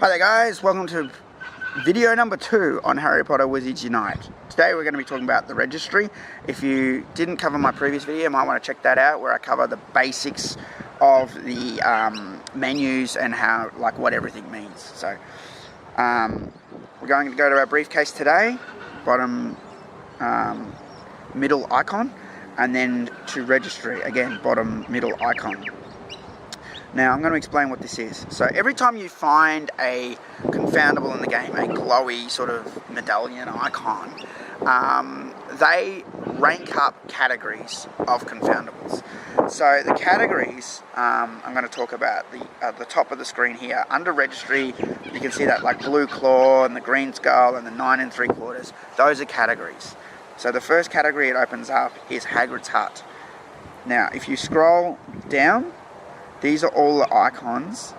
Hi there guys, welcome to video number 2 on Harry Potter Wizards Unite. Today we're going to be talking about the Registry. If you didn't cover my previous video, you might want to check that out, where I cover the basics of the menus and how, like, what everything means. So we're going to go to our briefcase today, bottom middle icon, and then to Registry, again bottom middle icon. Now I'm going to explain what this is. So every time you find a confoundable in the game, a glowy sort of medallion icon, they rank up categories of confoundables. So the categories, I'm going to talk about at the top of the screen here. Under Registry, you can see that like Blue Claw and the Green Skull and the 9 3/4. Those are categories. So the first category it opens up is Hagrid's Hut. Now if you scroll down, these are all the icons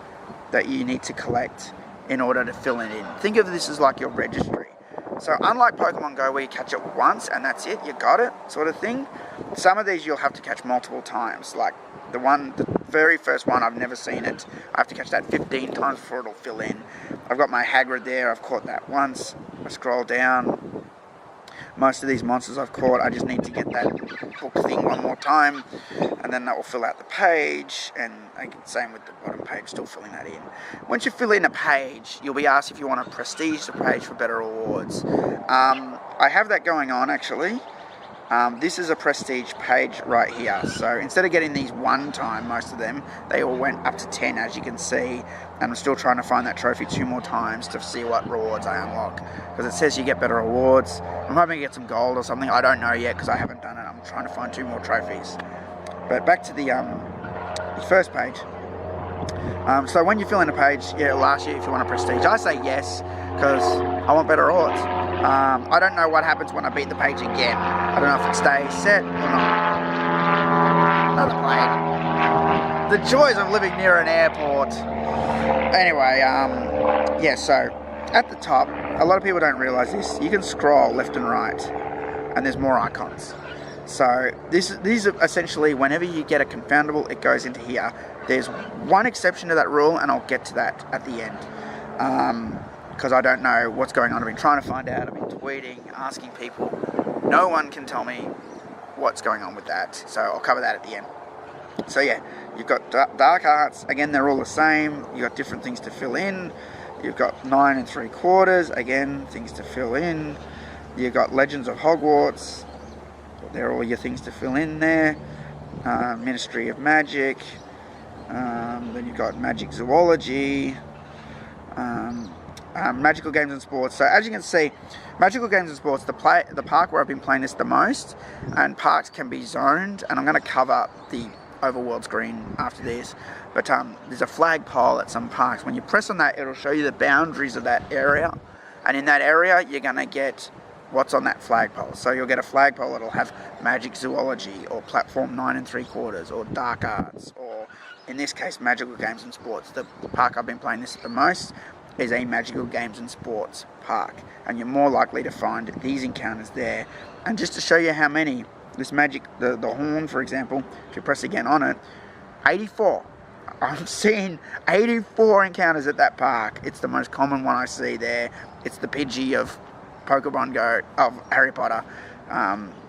that you need to collect in order to fill it in. Think of this as like your registry. So unlike Pokemon Go, where you catch it once and that's it, you got it sort of thing, some of these you'll have to catch multiple times. Like the very first one, I've never seen it. I have to catch that 15 times before it'll fill in. I've got my Hagrid there, I've caught that once. I scroll down. Most of these monsters I've caught, I just need to get that book thing one more time, and then that will fill out the page, and same with the bottom page, still filling that in. Once you fill in a page, you'll be asked if you want to prestige the page for better rewards. I have that going on actually. This is a prestige page right here. So instead of getting these one time, most of them, they all went up to 10, as you can see. And I'm still trying to find that trophy 2 more times to see what rewards I unlock, because it says you get better rewards. I'm hoping to get some gold or something. I don't know yet because I haven't done it. I'm trying to find 2 more trophies. But back to the first page. So when you fill in a page, it'll ask you if you want a prestige. I say yes because I want better rewards. I don't know what happens when I beat the page again. I don't know if it stays set or not. Another plague. The joys of living near an airport. Anyway, yeah, so at the top, a lot of people don't realise this. You can scroll left and right, and there's more icons. So these are essentially, whenever you get a confoundable, it goes into here. There's one exception to that rule, and I'll get to that at the end. Because I don't know what's going on. I've been trying to find out. I've been tweeting, asking people. No one can tell me what's going on with that. So I'll cover that at the end. So yeah, you've got Dark Arts. Again, they're all the same. You've got different things to fill in. You've got 9 3/4. Again, things to fill in. You've got Legends of Hogwarts. They're all your things to fill in there. Ministry of Magic. Then you've got Magic Zoology. Magical Games and Sports. So as you can see, Magical Games and Sports, the park where I've been playing this the most, and parks can be zoned, and I'm going to cover the overworld screen after this, but there's a flagpole at some parks. When you press on that, it'll show you the boundaries of that area, and in that area you're going to get what's on that flagpole. So you'll get a flagpole that'll have Magic Zoology, or Platform 9 3/4, or Dark Arts, or in this case Magical Games and Sports. The park I've been playing this the most is a Magical Games and Sports park, and you're more likely to find these encounters there. And just to show you how many, this magic, the horn for example, if you press again on it, 84. I'm seeing 84 encounters at that park. It's the most common one I see there. It's the Pidgey of Pokemon Go, of Harry Potter,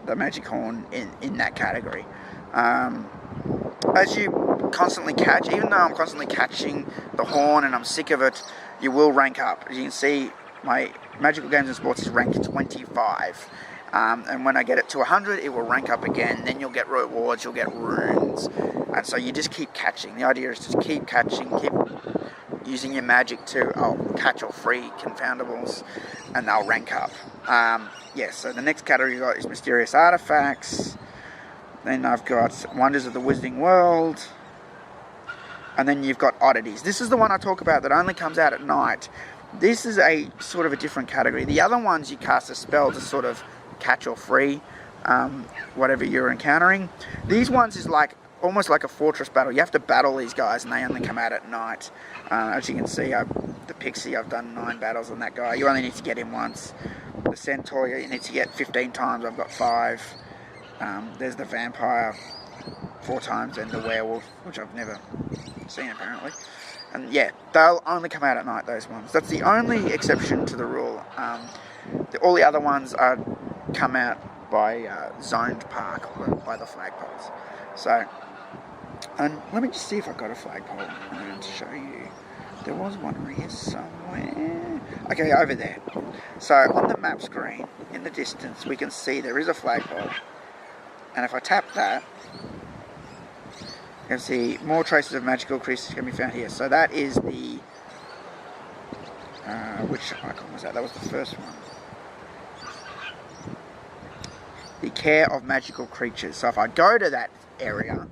the magic horn in that category. As you constantly catch, even though I'm constantly catching the horn and I'm sick of it, you will rank up. As you can see, my Magical Games and Sports is ranked 25. And when I get it to 100, it will rank up again. Then you'll get rewards, you'll get runes. And so you just keep catching. The idea is just keep catching, keep using your magic to catch or free confoundables, and they'll rank up. So the next category you got is Mysterious Artifacts. Then I've got Wonders of the Wizarding World. And then you've got Oddities. This is the one I talk about that only comes out at night. This is a sort of a different category. The other ones you cast a spell to sort of catch or free whatever you're encountering. These ones is like almost like a fortress battle. You have to battle these guys, and they only come out at night. As you can see, the Pixie, I've done 9 battles on that guy. You only need to get him once. The Centaur, you need to get 15 times. I've got 5. There's the Vampire 4 times, and the Werewolf, which I've never seen apparently. And yeah, they'll only come out at night, those ones. That's the only exception to the rule. All the other ones are come out by zoned park, or by the flagpoles. So, and let me just see if I've got a flagpole around to show you. There was one here somewhere. Okay, over there. So on the map screen, in the distance, we can see there is a flagpole. And if I tap that, you can see more traces of magical creatures can be found here. So that is the... which icon was that? That was the first one. The care of magical creatures. So if I go to that area,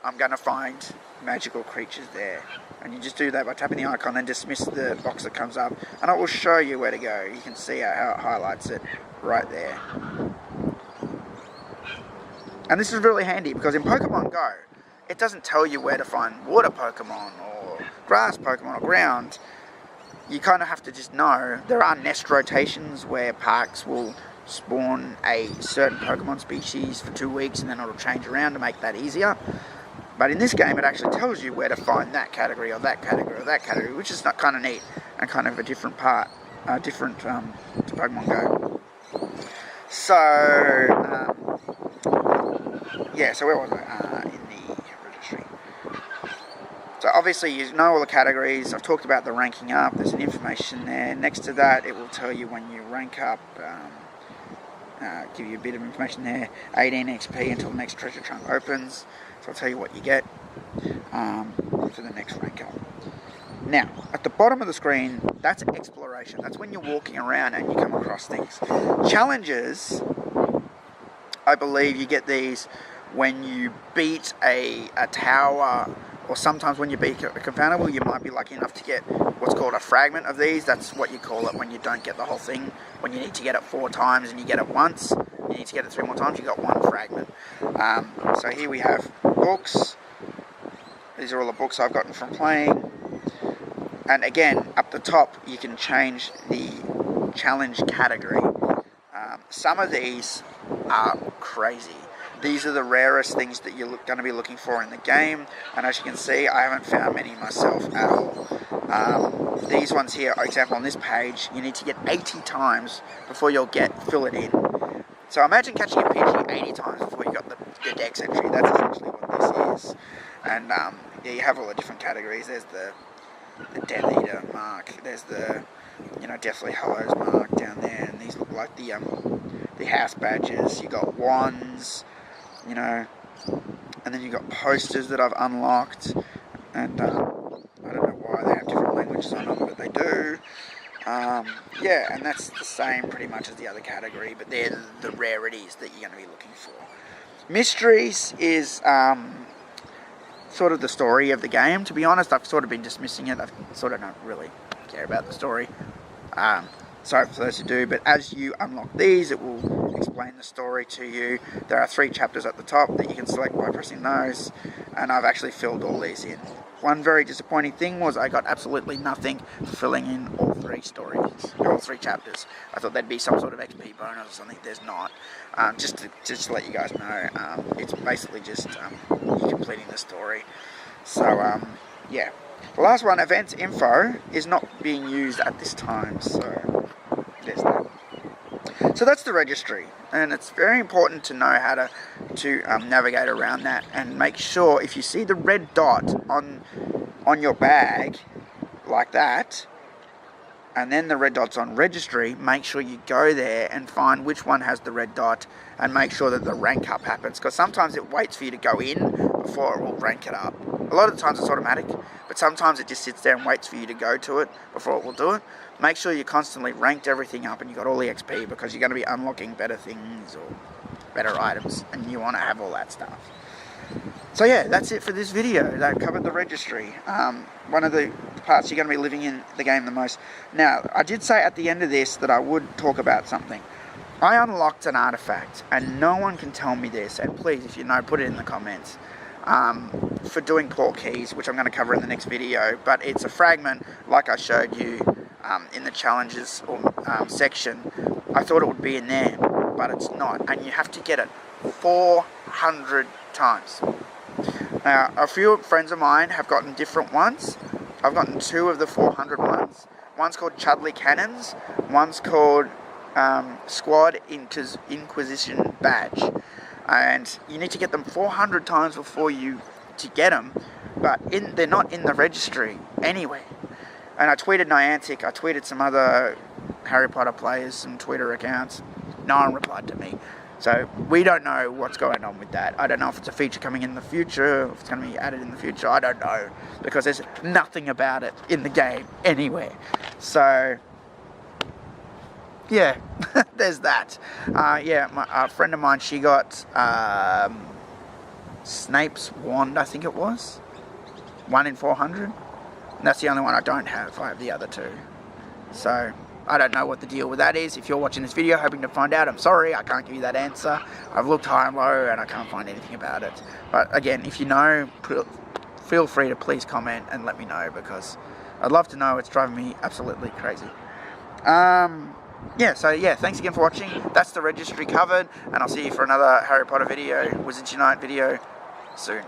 I'm going to find magical creatures there. And you just do that by tapping the icon and dismiss the box that comes up. And it will show you where to go. You can see how it highlights it right there. And this is really handy because in Pokemon Go, it doesn't tell you where to find water Pokemon or grass Pokemon or ground. You kind of have to just know. There are nest rotations where parks will spawn a certain Pokemon species for 2 weeks and then it'll change around to make that easier. But in this game, it actually tells you where to find that category or that category or that category, which is kind of neat and kind of a different part, different to Pokemon Go. So, yeah, so where was I? In the registry. So obviously you know all the categories. I've talked about the ranking up. There's an information there. Next to that, it will tell you when you rank up, give you a bit of information there. 18 XP until the next treasure trunk opens. So I'll tell you what you get for the next rank up. Now, at the bottom of the screen, that's exploration. That's when you're walking around and you come across things. Challenges, I believe you get these when you beat a tower, or sometimes when you beat a confoundable, you might be lucky enough to get what's called a fragment of these. That's what you call it when you don't get the whole thing. When you need to get it 4 times and you get it once, you need to get it 3 more times, you got 1 fragment. So here we have books. These are all the books I've gotten from playing. And again, up the top, you can change the challenge category. Some of these are crazy. These are the rarest things that you're going to be looking for in the game. And as you can see, I haven't found many myself at all. These ones here, for example, on this page, you need to get 80 times before you'll fill it in. So imagine catching a Pidgey 80 times before you got the Dex entry. That's essentially what this is. And yeah, you have all the different categories. There's the Death Eater mark. There's the Deathly Hollows mark down there. And these look like the house badges. You got wands, and then you got posters that I've unlocked. And I don't know why they have different languages on them, but they do. Yeah, and that's the same pretty much as the other category, but they're the rarities that you're going to be looking for. Mysteries is sort of the story of the game. To be honest, I've sort of been dismissing it. I sort of don't really care about the story. Sorry for those who do, but as you unlock these, it will explain the story to you. There are 3 chapters at the top that you can select by pressing those, and I've actually filled all these in. One very disappointing thing was I got absolutely nothing for filling in all 3 stories, all 3 chapters. I thought there'd be some sort of XP bonus or something. There's not. Just to let you guys know, it's basically just you completing the story. So yeah. The last one, events info, is not being used at this time. So there's that. So that's the registry, and it's very important to know how to navigate around that, and make sure if you see the red dot on your bag like that, and then the red dot's on registry, make sure you go there and find which one has the red dot and make sure that the rank up happens, because sometimes it waits for you to go in before it will rank it up. A lot of the times it's automatic, but sometimes it just sits there and waits for you to go to it before it will do it. Make sure you constantly ranked everything up and you got all the XP, because you're going to be unlocking better things or better items, and you want to have all that stuff. So yeah, that's it for this video. That covered the registry. One of the parts you're going to be living in the game the most. Now, I did say at the end of this that I would talk about something. I unlocked an artifact, and no one can tell me this, and please, if you know, put it in the comments. For doing port keys, which I'm going to cover in the next video, but it's a fragment like I showed you in the challenges section. I thought it would be in there, but it's not, and you have to get it 400 times. Now, a few friends of mine have gotten different ones, I've gotten 2 of the 400 ones. One's called Chudley Cannons. One's called Squad Inquisition Badge. And you need to get them 400 times before you to get them. But they're not in the registry anyway. And I tweeted Niantic, I tweeted some other Harry Potter players, some Twitter accounts. No one replied to me. So we don't know what's going on with that. I don't know if it's a feature coming in the future, if it's going to be added in the future. I don't know. Because there's nothing about it in the game anywhere. So, yeah, there's that. A friend of mine, she got Snape's wand, I think it was. 1 in 400. And that's the only one I don't have. I have the other 2. So, I don't know what the deal with that is. If you're watching this video hoping to find out, I'm sorry, I can't give you that answer. I've looked high and low and I can't find anything about it. But again, if you know, feel free to please comment and let me know, because I'd love to know. It's driving me absolutely crazy. Thanks again for watching. That's the registry covered, and I'll see you for another Harry Potter video, Wizards Unite video soon.